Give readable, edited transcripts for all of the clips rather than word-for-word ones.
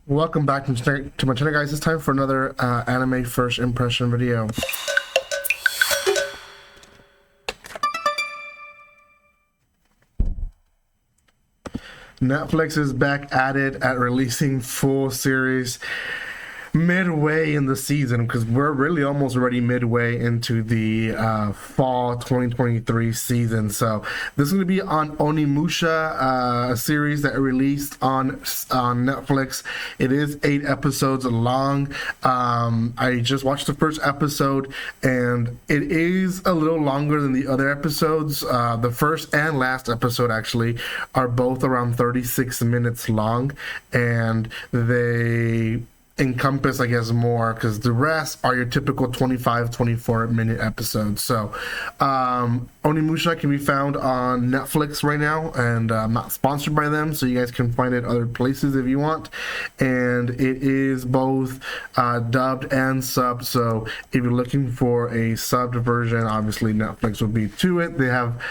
Welcome back to my channel, guys. It's time for another anime first impression video. Netflix is back at it at releasing full series midway in the season, because we're really almost already midway into the fall 2023 season. So this is going to be on Onimusha, a series that released on Netflix. It is 8 episodes long. I just watched the first episode and it is a little longer than the other episodes. The first and last episode actually are both around 36 minutes long, and they encompass, I guess, more, because the rest are your typical 24 minute episodes. So Onimusha can be found on Netflix right now, and I'm not sponsored by them, so you guys can find it other places if you want. And it is both dubbed and subbed, so if you're looking for a subbed version, obviously Netflix will be to it. They have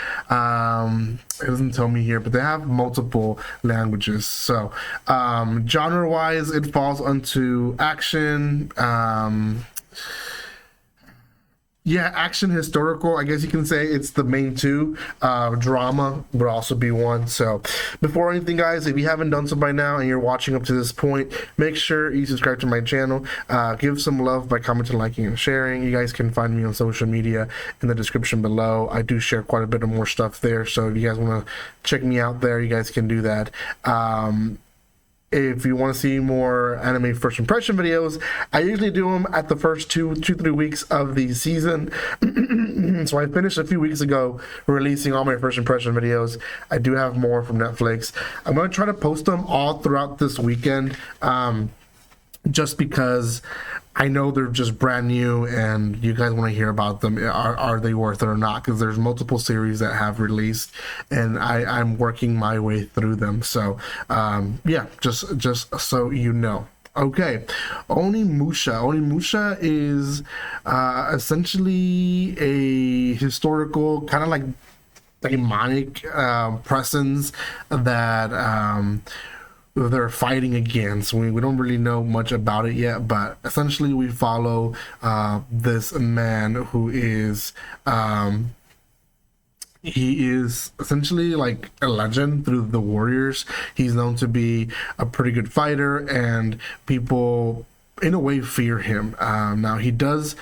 it doesn't tell me here, but they have multiple languages. So genre wise, it falls onto action, action, historical, I guess you can say. It's the main two. Drama would also be one. So before anything, guys, if you haven't done so by now and you're watching up to this point, make sure you subscribe to my channel. Give some love by commenting, liking, and sharing. You guys can find me on social media in the description below. I do share quite a bit of more stuff there, so if you guys want to check me out there, you guys can do that. If you want to see more anime first impression videos, I usually do them at the first 3 weeks of the season. So I finished a few weeks ago releasing all my first impression videos. I do have more from Netflix. I'm going to try to post them all throughout this weekend, just because I know they're just brand new and you guys want to hear about them. Are they worth it or not? Because there's multiple series that have released, and I'm working my way through them. So just so you know. Okay, Onimusha. Onimusha is essentially a historical, kind of like demonic presence that they're fighting against. We don't really know much about it yet, but essentially we follow this man who is he is essentially like a legend through the warriors. He's known to be a pretty good fighter, and people in a way fear him. Now he does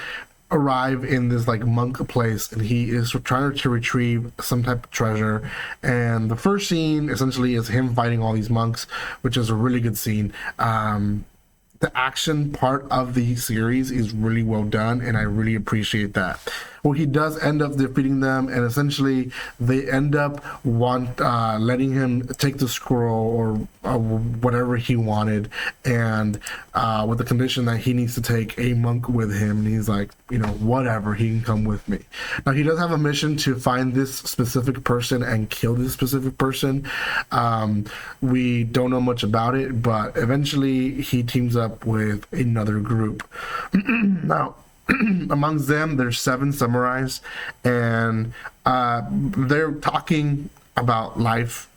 arrive in this like monk place, and he is trying to retrieve some type of treasure, and the first scene essentially is him fighting all these monks, which is a really good scene. The action part of the series is really well done, and I really appreciate that. Well, he does end up defeating them, and essentially they end up letting him take the scroll or whatever he wanted, and with the condition that he needs to take a monk with him. And he's like, you know, whatever, he can come with me. Now he does have a mission to find this specific person and kill this specific person. We don't know much about it, but eventually he teams up with another group. Now amongst them there's 7 samurais, and they're talking about life.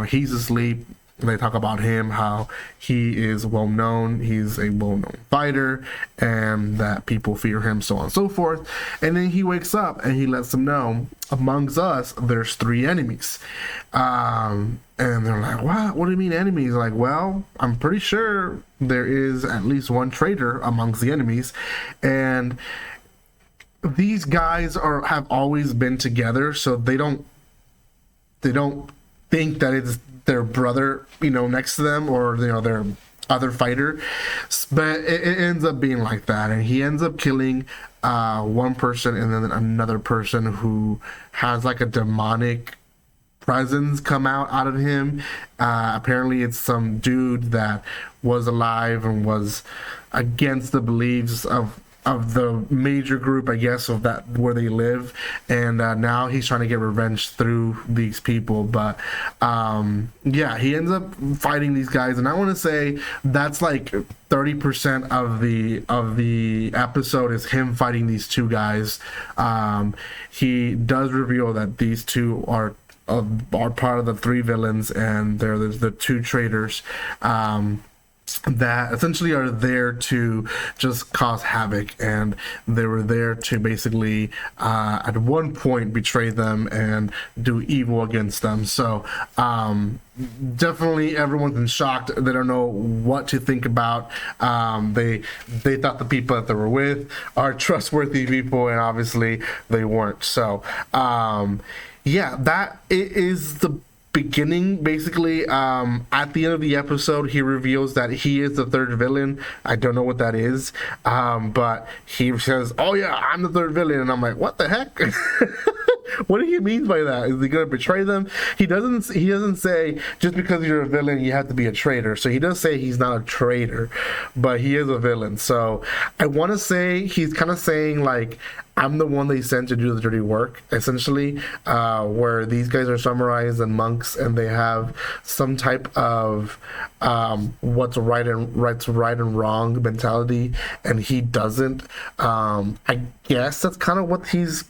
He's asleep. They talk about him, how he is well known, he's a well-known fighter, and that people fear him, so on and so forth. And then he wakes up and he lets them know, amongst us there's 3 enemies. And they're like, what do you mean enemies? Like, well, I'm pretty sure there is at least one traitor amongst the enemies, and these guys have always been together, so they don't think that it's their brother, you know, next to them, or, you know, their other fighter. But it ends up being like that, and he ends up killing one person, and then another person who has like a demonic presence come out of him. Apparently it's some dude that was alive and was against the beliefs of the major group, I guess, of that where they live, and now he's trying to get revenge through these people. But he ends up fighting these guys, and I want to say that's like 30% of the episode is him fighting these 2 guys. He does reveal that these 2 are part of the 3 villains, and they're the 2 traitors. that essentially are there to just cause havoc, and they were there to basically at one point betray them and do evil against them. So definitely everyone's in shock. They don't know what to think about. They thought the people that they were with are trustworthy people, and obviously they weren't. So yeah, that is the beginning. Basically, at the end of the episode, he reveals that he is the third villain. I don't know what that is, but he says, "Oh yeah, I'm the third villain," and I'm like, "What the heck?" What do he mean by that? Is he gonna betray them? He doesn't. He doesn't say just because you're a villain you have to be a traitor. So he does say he's not a traitor, but he is a villain. So I want to say he's kind of saying like, I'm the one they sent to do the dirty work, essentially, where these guys are samurais and monks, and they have some type of what's right and wrong mentality, and he doesn't. I guess that's kind of what he's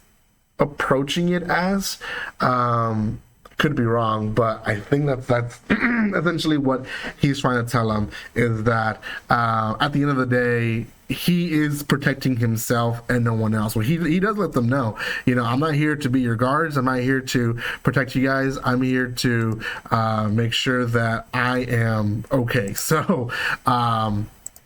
approaching it as. Could be wrong, but I think that's essentially what he's trying to tell him, is that at the end of the day, he is protecting himself and no one else. Well, he does let them know, I'm not here to be your guards. I'm not here to protect you guys. I'm here to make sure that I am okay. So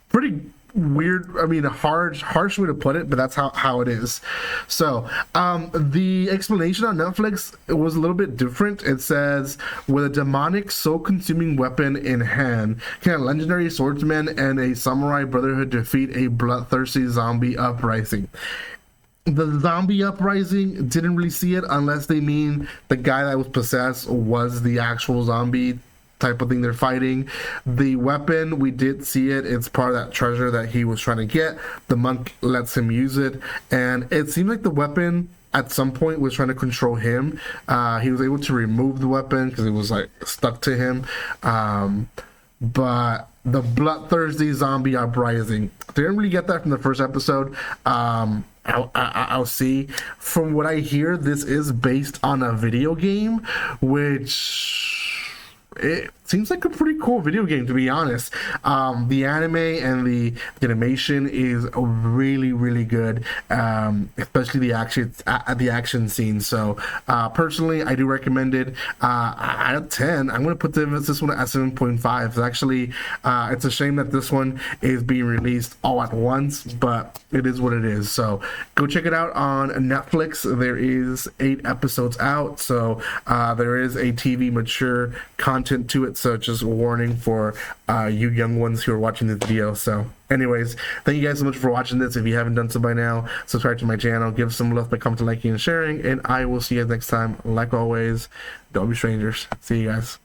pretty weird, I mean, a harsh way to put it, but that's how it is. So the explanation on Netflix, it was a little bit different. It says, with a demonic soul-consuming weapon in hand, can a legendary swordsman and a samurai brotherhood defeat a bloodthirsty zombie uprising? The zombie uprising, didn't really see it, unless they mean the guy that was possessed was the actual zombie type of thing they're fighting. The weapon, we did see it. It's part of that treasure that he was trying to get. The monk lets him use it, and it seemed like the weapon at some point was trying to control him. He was able to remove the weapon because it was like stuck to him. But the bloodthirsty zombie uprising, didn't really get that from the first episode. I'll see. From what I hear, this is based on a video game, which it seems like a pretty cool video game, to be honest. The anime and the animation is really, really good, especially the action scenes. So personally, I do recommend it. Out of 10, I'm going to put this one at 7.5. It's actually, it's a shame that this one is being released all at once, but it is what it is. So go check it out on Netflix. There is 8 episodes out, so there is a TV mature content to it. So just a warning for you young ones who are watching this video. So anyways, thank you guys so much for watching this. If you haven't done so by now, subscribe to my channel, give some love by commenting, liking, and sharing, and I will see you guys next time. Like always, don't be strangers. See you guys.